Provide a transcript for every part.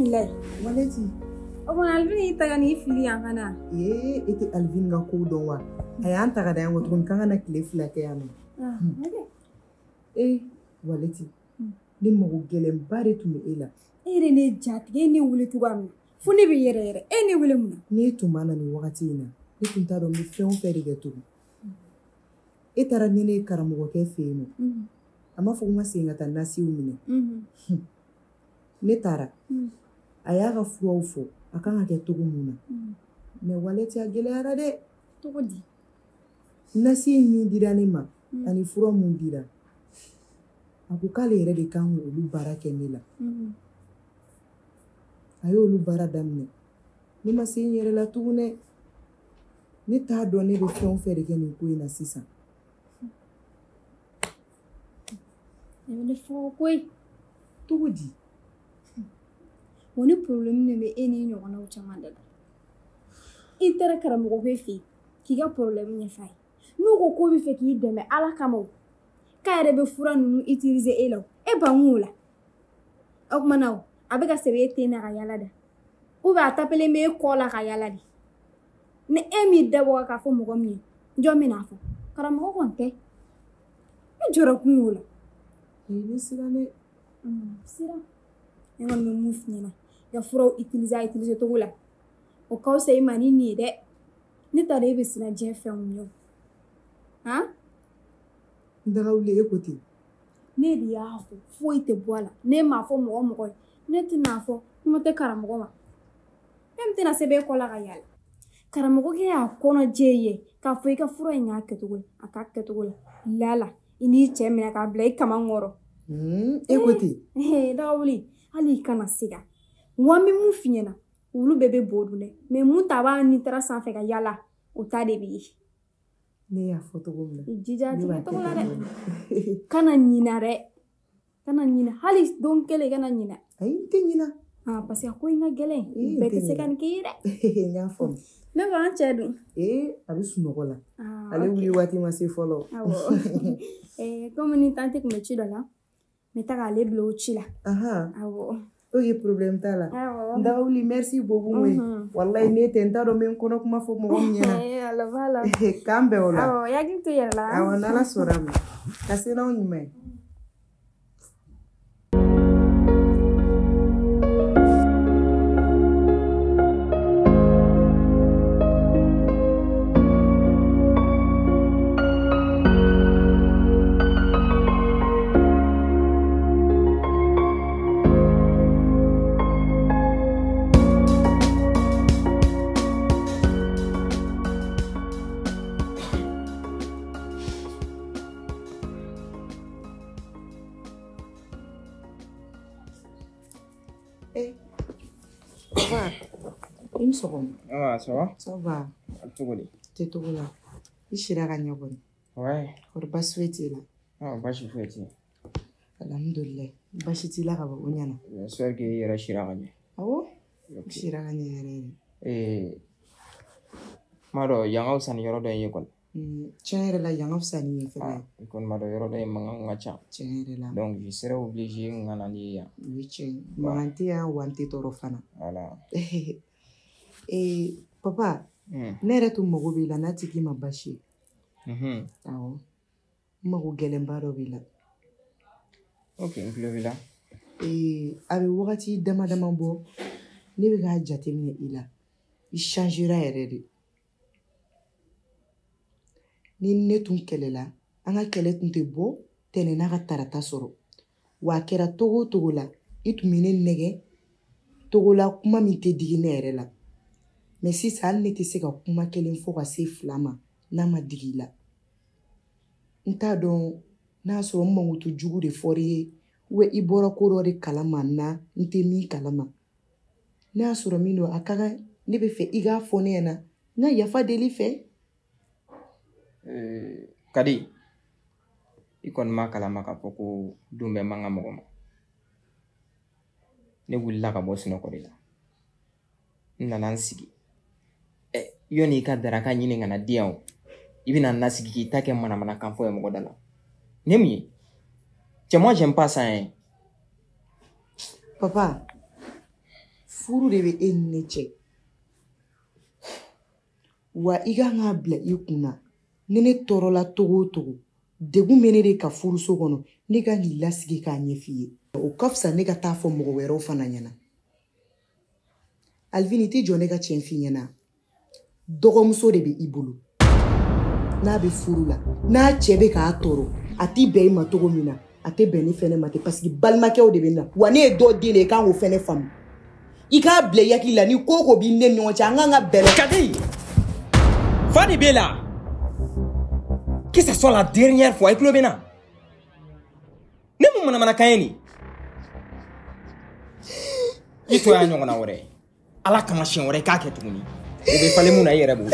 bismillah. Waleti. Ogo Alvin ita gani fili angana. Ite Alvin ga ko don wa. Ayan ta ga da yango tun kan na kile fila ke yana. Waleti. Ni mago gelen bare tun ela. Ere ne jatige ne wule tugam. Funi bi yere. Ne wule muna. Ni tumana ni wakati ina. Ni tun ta do mi fɛn fɛn de kɛ tugun. E taara ni ne karamɔgɔ kɛ fɛ yen nɔ. A ma fɔ ko n ka segin ka taa nasiw minɛ. Ne taara. A y'a ka furaw fɔ a kan ka kɛ cogo mun na. Mais Waleti a gɛlɛyara dɛ. Cogo di? Nasi min dira ne ma ani fura mun dira. A ko k'ale yɛrɛ de kan k'olu baara kɛ ne la. A y'olu baara daminɛ. Ne ma se n yɛrɛ la tugun dɛ. Ne t'a dɔn ne bɛ fɛn o fɛn de kɛ nin ko in na sisan. Ne fɔ koyi. Cogo di? O ni problème ne bɛ e ni ɲɔgɔnnaw caman da la. I taara karamɔgɔ bɛ fɛ yen k'i ka problème ɲɛf'a ye. N'u ko k'o bɛ fɛ k'i dɛmɛ ala kama o. K'a yɛrɛ bɛ fura ninnu utiliser e la o. E ban o la. O kuma na o. A bɛ ka sɛbɛn e ten na ka yala da. Ou bien a tapelen bɛ e kɔ la ka yala de. Ni e m'i dabɔ k'a fɔ mɔgɔ min ye jɔn bɛ n'a fɔ karamɔgɔ kɔni tɛ. E jɔra kun y'o la. Ne siran dɛ. Siran. Ne kɔni bɛ mun f'i ɲɛna. I ka furaw utiliser cogo la. O ka fisa i ma ni nin ye dɛ. Ne t'a dɔn e bɛ siran diɲɛ fɛn mun ye o. Han? N daga wuli e ko ten. Ne de y'a fɔ foyi tɛ bɔ a la. Ne m'a fɔ mɔgɔ ye. Ne tɛna fɔ kuma tɛ karamɔgɔ ma. E min tɛna sɛbɛn e kɔ la ka yala. Karamɔgɔ kɛ y'a kɔnɔ jɛ ye k'a fɔ i ka fura in y'a kɛcogo la. A k'a kɛcogo la. Lala i n'i cɛ minɛ k'a bila i kaman kɔrɔ. E ko ten. Daga wuli hali i kana siga. Wa n bɛ mun f'i ɲɛna olu bɛɛ bɛ bɔ dun dɛ. Mais mun ta b'a ni taara sanfɛ ka yala o ta de bɛ ye. Ne y'a fɔ cogo min na. I jija a tigɛ cogo la dɛ. Kana ɲina dɛ. Kana ɲina hali don kelen kana ɲina. Ayi n tɛ ɲina. Parce que a ko in ka gɛlɛn. Bɛɛ tɛ se ka nin k'i ye dɛ. N y'a faamu. Ne ko an cɛ dun. A bɛ sunɔgɔ la. Ale wuli waati ma se fɔlɔ. Awɔ. Comme ni tante kun bɛ ci dɔ la. N bɛ taa k'ale bila o ci la. Awɔ. Ok, problème t'a la. N daga wuli merci beaucoup koyi. Wallahi ne tɛ n t'a dɔn n bɛ n kɔnɔ kuma fɔ mɔgɔ min ɲɛna. Ala b'ala. K'an bɛn o la. Awɔ, i hakili to i yɛrɛ la. Awɔ, n'Ala sɔnna ma. Ka se n'aw ɲuman ye. Ça va? Ça va. T'es tout là. Il chira gagner bon. Ouais. Pour pas souhaiter là. Ah, pas souhaiter. Alhamdulillah. Bashiti la kaba onyana. J'espère que il chira gagner. Ah bon? Chira gagner. Maro yang au sani yoro do yekon. Tiens la yang au sani fera. Kon maro yoro do manga cha. Tiens la. Donc je serai obligé ngana ni ya. Oui, tiens. Manti ya wanti toro fana. Voilà. Papa, ne yɛrɛ tun mago b'i la n'a tigi ma basi ye. Awɔ. N mago gɛlɛnba dɔ b'i la. Ok, n tulo b'i la. A bɛ wagati dama dama bɔ ne bɛ k'a jateminɛ i la. I changera yɛrɛ de. Ni ne tun kɛlɛla an ka kɛlɛ tun tɛ bɔ tɛnɛn n'a ka tarata sɔrɔ. Wa a kɛra togo o togo la i tun bɛ ne nɛgɛ togo la kuma min tɛ digi ne yɛrɛ la. Mais sisan hali ne tɛ se ka kuma kelen fɔ ka se 2 ma n'a ma digi i la. N t'a dɔn n'a sɔrɔ n mankutu jugu de fɔr'i ye ou i bɔra ko dɔ de kalama na n tɛ min kalama. N'a sɔrɔ min don a ka kan ne bɛ fɛ i k'a fɔ ne ɲɛna n ka yafa deli fɛ. Kadi i kɔni ma kalama k'a fɔ ko don bɛɛ man ka mɔgɔ ma. Ne wulila ka bɔ sunɔgɔ de la. N nana n sigi. Yoni i ka daraka ɲini ka na di yan o. I bɛna n lasigi k'i ta kɛ manamanakan fɔ ye mɔgɔ da la. Ne mun ye? Cɛ moi j'aime pas ça hein. Papa, furu de bɛ e ni ne cɛ wa i ka kan k'a bila i kunna ni ne tɔɔrɔla togo o togo degun bɛ ne de ka furuso kɔnɔ ne ka k'i lasigi k'a ɲɛf'i ye o ka fisa ne ka taa fɔ mɔgɔ wɛrɛw fana ɲɛna Alvin i tɛ jɔ ne ka tiɲɛ f'i ɲɛna dɔgɔmuso de bɛ i bolo n'a bɛ furu la n'a cɛ bɛ k'a tɔɔrɔ a t'i bɛn i ma cogo min na a tɛ bɛn ne fɛnɛ ma ten parce que balimakɛw de bɛ na wa ne ye dɔ den de ye k'an k'o fɛnɛ faamu i k'a bila i hakili la ni ko o ko b'i ne ni ɲɔgɔn cɛ an k'an ka bɛlɛ. Kadi fa de b'e la que ça soit la dernière fois i tulo bɛ na ne mun manamanakan ye nin i to y'a ɲɔgɔnna wɛrɛ ala kama siɲɛ wɛrɛ i k'a kɛ tuguni o bɛ falen mun na i yɛrɛ bolo.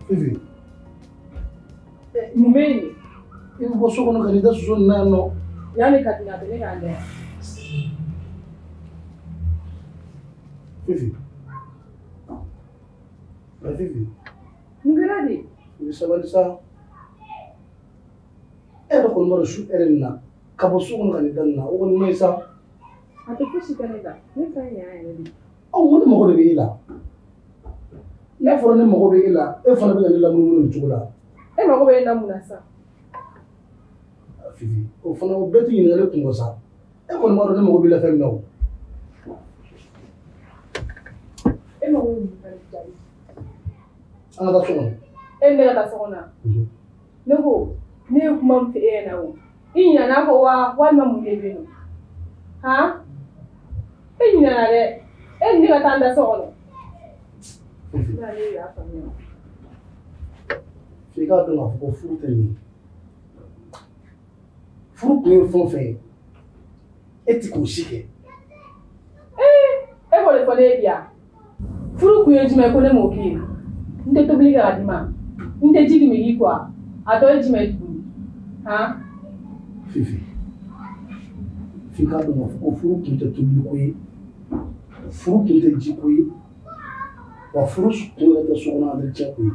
Fifi. Mumeni. In bo so kono kanida so na no. Yani katina bele kande. Fifi. Fifi. Ngaradi. Ni sabali sa. Ero kono maro shu erenna. Kabo so kono kanida na o kono mai sa. Ate kushi kanida. Ne kan ya ne. Oh, wani mo ko be ila. Ya fɔra ne mago bɛ e la e fana bɛ na ne lamunumunu nin cogo la e mago bɛ e la mun na sa Fifi o fana o bɛɛ tɛ ɲininkali kungo sa e kɔni b'a dɔn ne mago b'i la fɛn min na o e mago bɛ ɲininkali jaabi an ka taa so kɔnɔ e ne ka taa so kɔnɔ ne ko ne ye kuma min fɔ e ɲɛna o i ɲinɛna ko wa walima mun de bɛ yen nɔ han e ɲinɛna dɛ e ni ne ka taa an da so kɔnɔ F'i k'a dɔn k'a fɔ ko furu tɛ nin ye furu kun ye fɛn o fɛn ye e ti k'o si kɛ e k'o de fɔ ne ye bi yan furu kun ye jumɛn ye ko ne m'o k'i ye n tɛ tobili kɛ ka d'i ma n tɛ ji min k'i kɔ a dɔ ye jumɛn ye tuguni han Fifi f'i k'a dɔn k'a fɔ ko furu kun tɛ tobili ko ye furu kun tɛ ji ko ye wa furu kun yɛrɛ tɛ so kɔnɔ entretien ko ye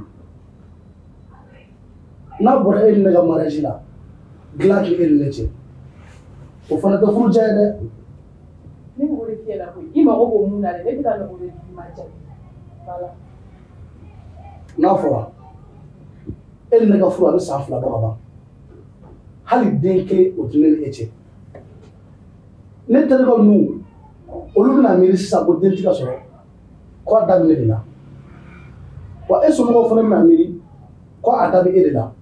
n'a bɔra e ni ne ka mariage la dilan kɛ e ni ne cɛ o fana tɛ furu diya ye dɛ ne mago de fiyɛ la koyi i mago b'o mun na dɛ ne tɛ ka mago de f'i ma diya voilà n'a fɔra e ni ne ka furu a bɛ san 2 bɔ ka ban hali den kelen o tɛ ne ni e cɛ ne terikɛw ninnu olu bɛna miiri sisan ko den ti ka sɔrɔ ko a da bɛ ne de la wa e somɔgɔw fana bɛna miiri ko a da bɛ e de la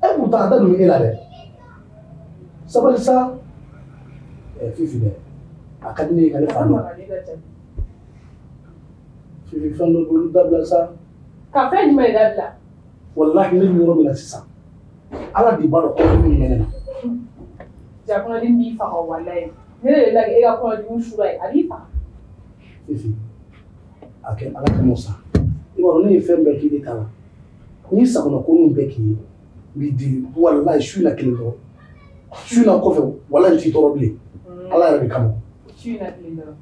e pourtant a da dun bɛ e la dɛ sabali sa Fifi dɛ a ka di ne ye ka ne fa dɔn Fifi fɛn dɔ bolo dabila sa ka fɛn jumɛn de dabila walahi ne bɛ yɔrɔ min na sisan ala de b'a dɔn ko min bɛ ne na jakɔnɔden b'i faga walayi ne de la e ka kɔnɔdimi sura ye a b'i faga Fifi a kɛ ala kama sa i b'a dɔn ne ye fɛn bɛɛ k'i de ta la n ye sagona ko ninnu bɛɛ k'i ye n b'i deli walayi su in na kelen dɔrɔn su in na kɔfɛ walayi n t'i tɔɔrɔ bilen ala yɛrɛ de kama su in na kelen dɔrɔn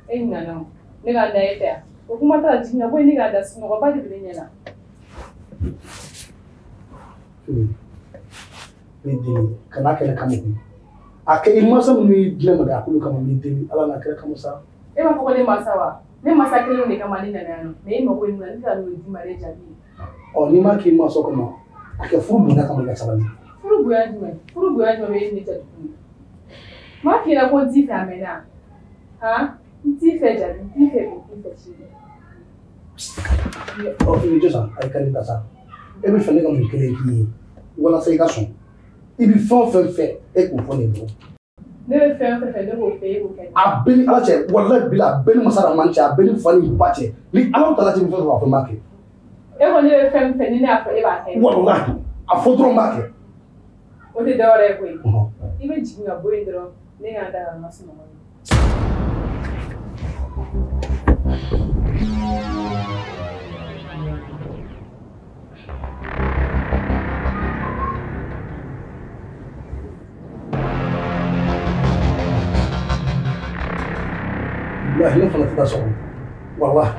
e ɲinana o ne k'a da e fɛ yan o kuma t'a jigin na ko ne k'a da sunɔgɔba de bɛ ne ɲɛ na ne deli kana kɛlɛ kama koyi a kɛ i mansa minnu y'i diinɛ ma dɛ a k'olu kama n b'i deli ala n'a kɛlɛ kama sa e b'a fɔ ko ne mansa wa ne mansa kelen de kama ne nana yan nɔ mais e mago ye mun na ne tɛ ka n'o d'i ma ne jaabi ɔ n'i m'a k'i mansa kama a kɛ furu bonya kama i ka sabali furu bonya jumɛn bɛ e ni ne cɛ tuguni n m'a f'i ɲɛna ko n t'i fɛ a mɛnna han n t'i fɛ jaabi n t'i fɛ bi n t'i fɛ sini ɔ i bɛ jɔ sa a ye kari ta sa e bɛ fɛ ne ka mun kelen k'i ye walasa i ka sɔn i bɛ fɛn o fɛn fɛ e k'o fɔ ne bolo. ne bɛ fɛn o fɛn fɛ ne b'o fɛ e k'o kɛ. a bɛɛ ni ala cɛ walahi bila a bɛɛ ni masa rahman cɛ a bɛɛ ni fa ni ba cɛ ni ala ta la cɛ fɛn fɛn b'a fɔ n b'a kɛ. e kɔni bɛ fɛn fɛn ni ne y'a fɔ e b'a kɛ. walahi a fɔ dɔrɔn n b'a kɛ. o tɛ dɔwɛrɛ ye koyi. i bɛ jigin ka bɔ yen dɔrɔn ne y'a da ka n ka sunɔgɔ ye. wallahi ne fana tɛ taa so kɔnɔ wallahi.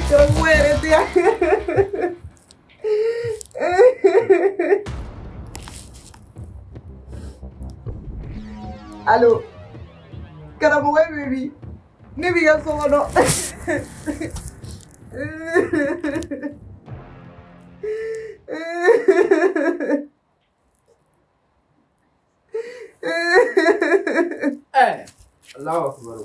¿Cómo eres, tía? Aló, Caramogue, baby. Ne digas solo no. Allahu Akbar.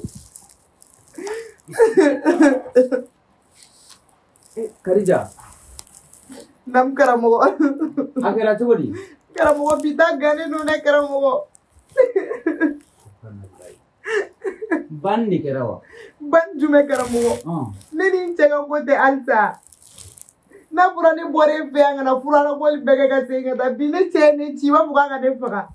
Khadija. Nam Caramogue. Akira chobodi. Caramogue pita gane no ne Caramogue. Bandi kerawa. Ban jume Caramogue. Ne ni cega bote alsa. Na fura ni bore fe an na fura na boli bege ka senga da bi ne che ne ci wa buka ka ne faga.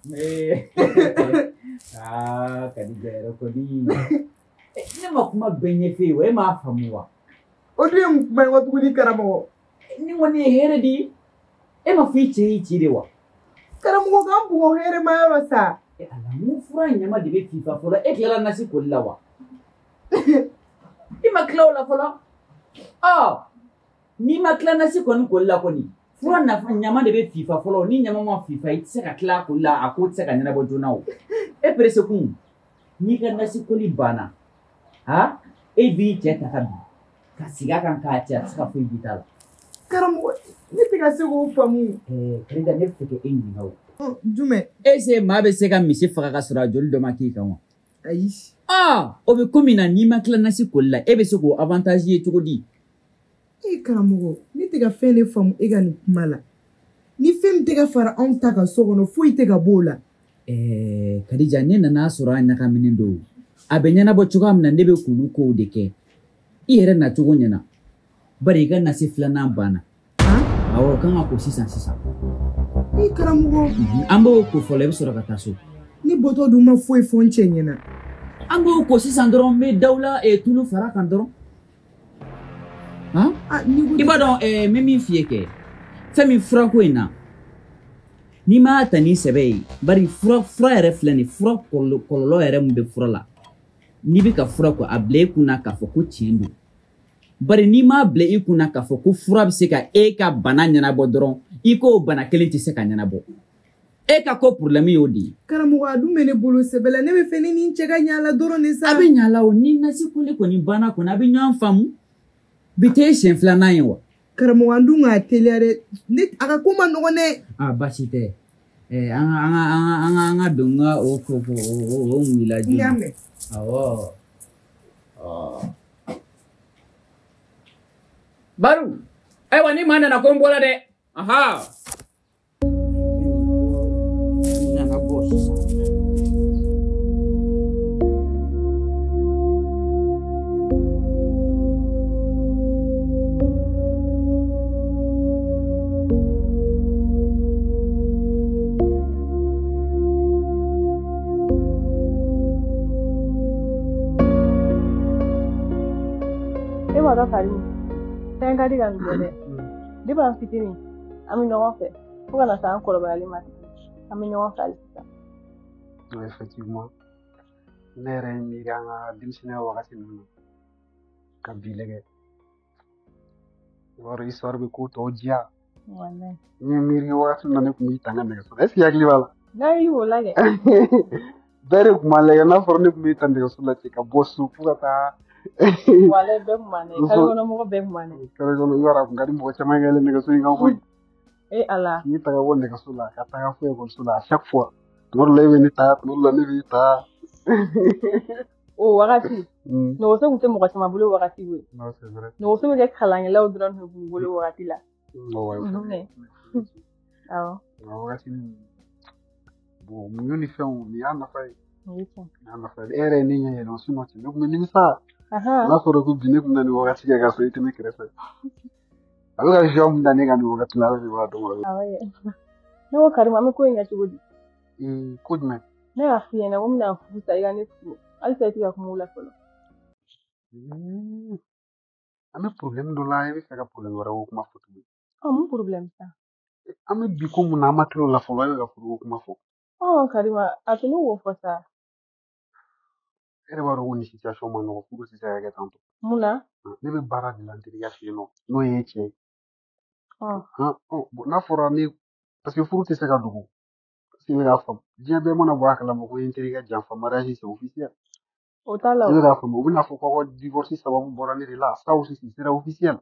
Khadija ero kodi. Ne ma kuma benye fe we ma famuwa. Odu em kuma watu kuni Caramogue. Ni woni here di e ma fi ci rewa. Caramogue ga bugo here ma yaro sa. Ala mu fura nyama de be fifa fola e klara nasi kollawa. Ima klaula fola. Ni ma kila nasi koni kolla koni. Fura na nyama de be fifa fola ni nyama ma fifa itse ka kla kolla akot se ka nyana bo jonawo. E presse kun. Ni ka nasi koli bana. E bi che ta ka bi. Ka siga kan ka che ska fu vital. Caramogue, ne te ka se ko famu. Krida ne fike enyi ngawo. Jume. Ese ma be se ka misi faga ka sura joli do ma ki kan wa. Ayi. O be komi na ni ma kila nasi kolla e be se ko avantage ye chogodi. Caramogue, ne te ka fɛn ne famu e ka nin kuma la. Ni fɛn tɛ ka fara anw ta kan so kɔnɔ foyi tɛ ka b'o la. Khadija ne nana sɔrɔ a ɲagaminen don. A bɛ ɲɛnabɔ cogoya min na ne bɛ k'olu kow de kɛ. I yɛrɛ nacogo ɲɛna. Bari i ka nasi filanan banna. Awɔ kan ka ko sisan. Caramogue. An b'o ko fɔlɔ i bɛ sɔrɔ ka taa so. Ni bɔtɔ dun ma foyi fɔ n cɛ ɲɛna. An b'o ko sisan dɔrɔn n bɛ daw la tulu fara kan dɔrɔn. I b'a dɔn n bɛ min f'i ye kɛ. Fɛn min furako in na. N'i m'a ta ni sɛbɛ ye bari fura yɛrɛ filɛ nin fura kɔlɔlɔ yɛrɛ mun bɛ fura la. N'i bɛ ka fura ko a bila i kunna k'a fɔ ko tiɲɛ don. Bari n'i m'a bila i kunna k'a fɔ ko fura bɛ se ka e ka bana ɲɛnabɔ dɔrɔn i k'o bana kelen tɛ se ka ɲɛnabɔ. E ka ko problème y'o de ye. Caramogue a dun bɛ ne bolo sɛbɛ la ne bɛ fɛ ne ni n cɛ ka ɲala dɔrɔn de sa. A bɛ ɲala o ni nasi koli kɔni banna kɔni a bɛ ɲɔgɔn faamu. Bi tɛ siɲɛ filanan ye wa. Caramogue an dun k'a teliya dɛ a ka ko ma nɔgɔn dɛ. Baasi tɛ. An ka don n ka o ŋuila joona. N y'a mɛn. Awɔ. Baru ayiwa ni maa nana ko n bɔra dɛ. Nana bɔ sisan. Karimu, fɛn ka di ka nin bɔ dɛ. Depuis an fitinin an bɛ ɲɔgɔn fɛ fo ka na se an kɔrɔbayali ma an bɛ ɲɔgɔn fɛ hali sisan. Effectivement, ne yɛrɛ ye miiri an ka denmisɛnninya wagati ninnu ka bi lajɛ. Yɔrɔ histoire bɛ ko tɔw diya. Wallahi. N ye miiri wagati min na ne tun b'i ta n ka nɛgɛso la est-ce que i hakili b'a la? N'a y'i y'o lajɛ. Bere kuma le na forne kuma tande ko sulla ka bosu pugata. Wale be kuma ne kare no mo be kuma ne. Kare no yora ngari mo chama ngale ne ko su nga ko. Allah. Ni ta wonne ka sulla ka ta fu ko sulla à chaque fois. Mor le ni ta, mor le ni ta. Oh wakati. No so mute mo chama bulu wakati we. Non, c'est vrai. No so me khalange la odron no bulu wakati la. No, ouais. Ah. Wakati ni bon, muni fe ni ana fai. Oui. Ana fai. Ere ni nye no sino ti. No ni sa. Aha. Na foro ku bine ku nani wakati ga so ite me kresa. Aluga jom ndani ga ni wakati la ni wa do. Ah ouais. No karima me ko nya chugodi. Kudme. Ne afiye na wumna futa ya ne ku. Alsa ti ga kumula folo. Ame problem do la e feka problem wara wo kuma foto. Ah mon problème ça. Ame bi ko mun amatlo la folo e ga folo kuma fo. Oh karima atunu wo fo ça. Ere waro woni situation man no fugo si sa ga tanto. Muna? Ne be bara de l'antiri ya fino. No e che. Ah. Na fora ni parce que furu te se ga dugu. Si me ga fam. Dia be mona bwa kala mo ko intiri ga jam fam mariage c'est officiel. Otala. Me ga fam o bina fo ko divorce sababu borani la ça aussi c'est officiel.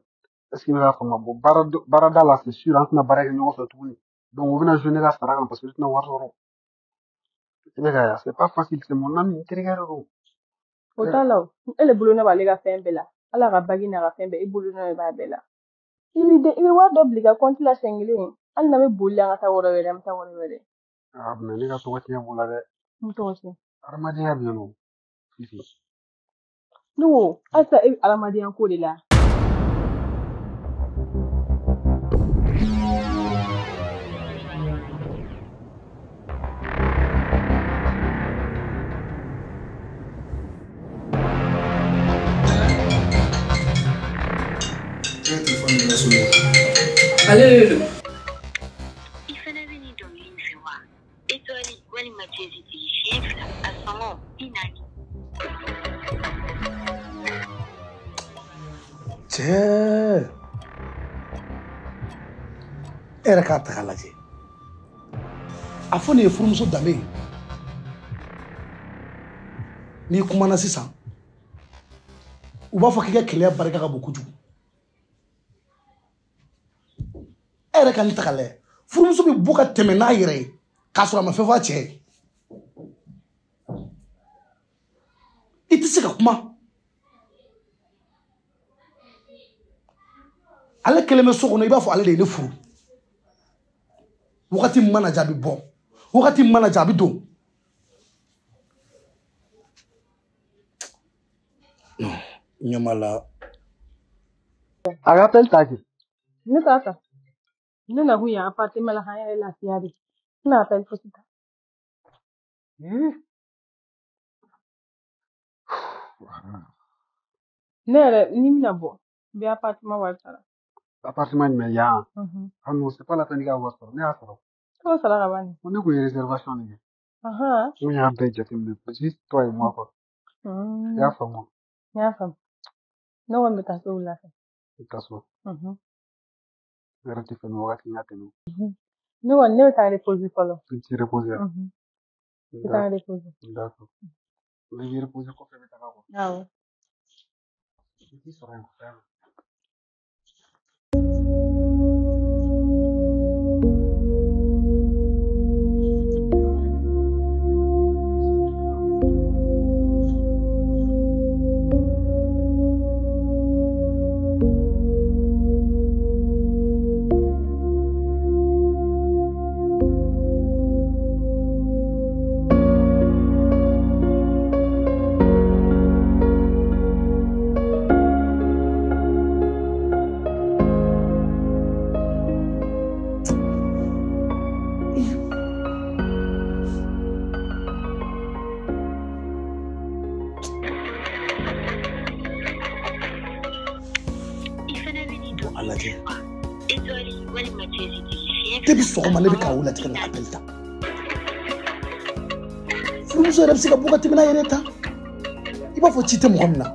Est-ce que me ga fam bo bara dala c'est sûr antna bara ga no so tuni. Donc o bina jeune la sara parce que na waroro. C'est pas facile, c'est mon ami, Otala. Ele bulu na bale ga fembe la. Ala ga bagi na ga fembe e bulu na ba bela. Ibi wa dobli ga konti la sengile. Al na me bulu nga ta woro wele mta woro wele. Ah, mais les gars, tu vois, tiens, vous l'avez. Mtosi. Armadi ya bien, non. Si. No, asa e alamadi an ko de la. Allez, Il fallait venir dans l'île Fewa. Et toi, il m'a dit chiffre à son nom, inani. Cee. Era k'a ta k'a lajɛ. A fɔ nin ye furumuso danbe ye. N'i kumana sisan, u b'a fɔ k'i ka keleya barika ka bon kojugu. E yɛrɛ ka nin ta k'a lajɛ. Furumuso bɛ bɔ ka tɛmɛ n'a yɛrɛ ye k'a sɔrɔ a ma fɛn fɔ a cɛ ye. I tɛ se ka kuma. Ale kelen bɛ so kɔnɔ i b'a fɔ ale de ye ne furu. Wagati min mana ja a bɛ bɔ. Wagati min mana ja a bɛ don. Ɲamala. A rappelle ta vie. Ne tata. Ne na hu ya aparte mala haya la fiade. Na ta ifosita. Ne ni mina bo. Bi aparte ma wa sala. Appartement mais ya. Ah non, c'est pas la peine de voir ça. Ne a ça. Ko sala ga bani. On est pour une réservation ni. Aha. On y a un peu de temps, juste toi et moi quoi. Ya fa moi. Ya fam. No wa meta so la fa. C'est ça. Arrête de faire nos ratés maintenant. No wa ne ta reposer folo. Tu te reposes. Ta reposer. D'accord. Mais je repose quoi faire ta quoi. Ah ouais. Qui sera un frère. Depuis sɔgɔma ne bɛ k'a wuli tigɛ n'a bɛɛ ta. Furumuso yɛrɛ bɛ se ka bɔ ka tɛmɛ n'a yɛrɛ ta. I b'a fɔ ci tɛ mɔgɔ min na.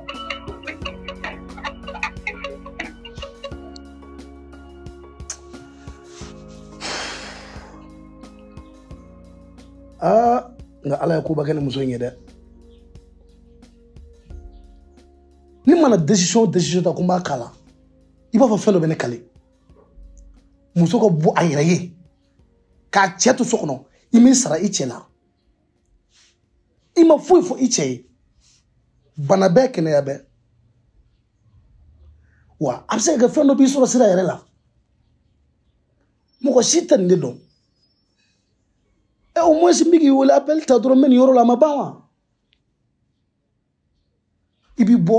Nka nga ala ko ba ken muso ɲe dɛ ni mana décision ta ko ma kala i b'a fɔ fɛn dɔ bɛ ne kale muso ka bɔ a yɛrɛ ye k'a cɛ to so kɔnɔ i m'i sara i cɛ la i ma foyi fɔ i cɛ ye bana bɛɛ kɛnɛya bɛɛ wa a bɛ se ka kɛ fɛn dɔ b'i sɔrɔ sira yɛrɛ la mɔgɔ si tɛ nin de dɔn au moins n bɛ k'i wele appel ta dɔrɔn n bɛ nin yɔrɔ la a ma ban wa i b'i bɔ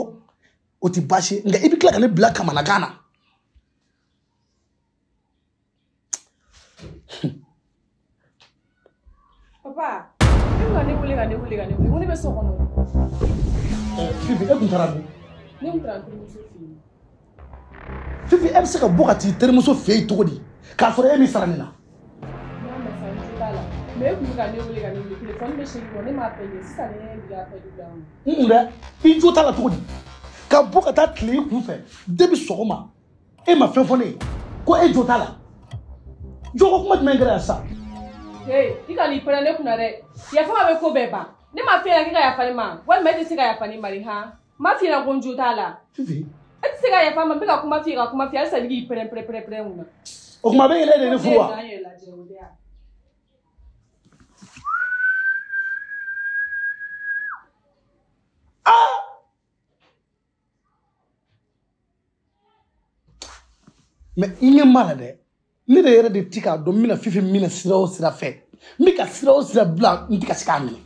o tɛ baasi nka i bɛ tila ka ne bila kamanagan na papa e bɛ ka ne wele ka ne wele ko ne bɛ so kɔnɔ Fifi e tun taara min ne tun taara n terimuso fɛ yen Fifi e bɛ se ka bɔ ka t'i terimuso fɛ yen cogo di k'a sɔrɔ e min sara nin na mais e kun bɛ ka ne wele téléphone bɛ segin kɔ ne m'a appelé sisan ne ye bila appel bila dɛ i jo t'a la cogo di ka bɔ ka taa tile i kun fɛ depuis sɔgɔma e ma fɛn fɔ ne ye ko e jo t'a la jo ko kuma jumɛn kɛra yan sisan i ka n'i pɛrɛn ne kunna dɛ yafama bɛ ko bɛɛ ban ne m'a f'i ɲɛna k'i ka yafa ne ma walima e tɛ se ka yafa ne ma de han m'a f'i ɲɛna ko n jo t'a la Fifi e tɛ se ka yafa ma n bɛ ka kuma f'i ye halisa i k'i pɛrɛn mun na o kuma bɛ yɛlɛ de ne furu wa mais i ɲɛ m'a la dɛ ne de yɛrɛ de ti k'a dɔn n bɛna Fifi minɛ sira o sira fɛ n bɛ ka sira o sira bila n tɛ ka se k'a minɛ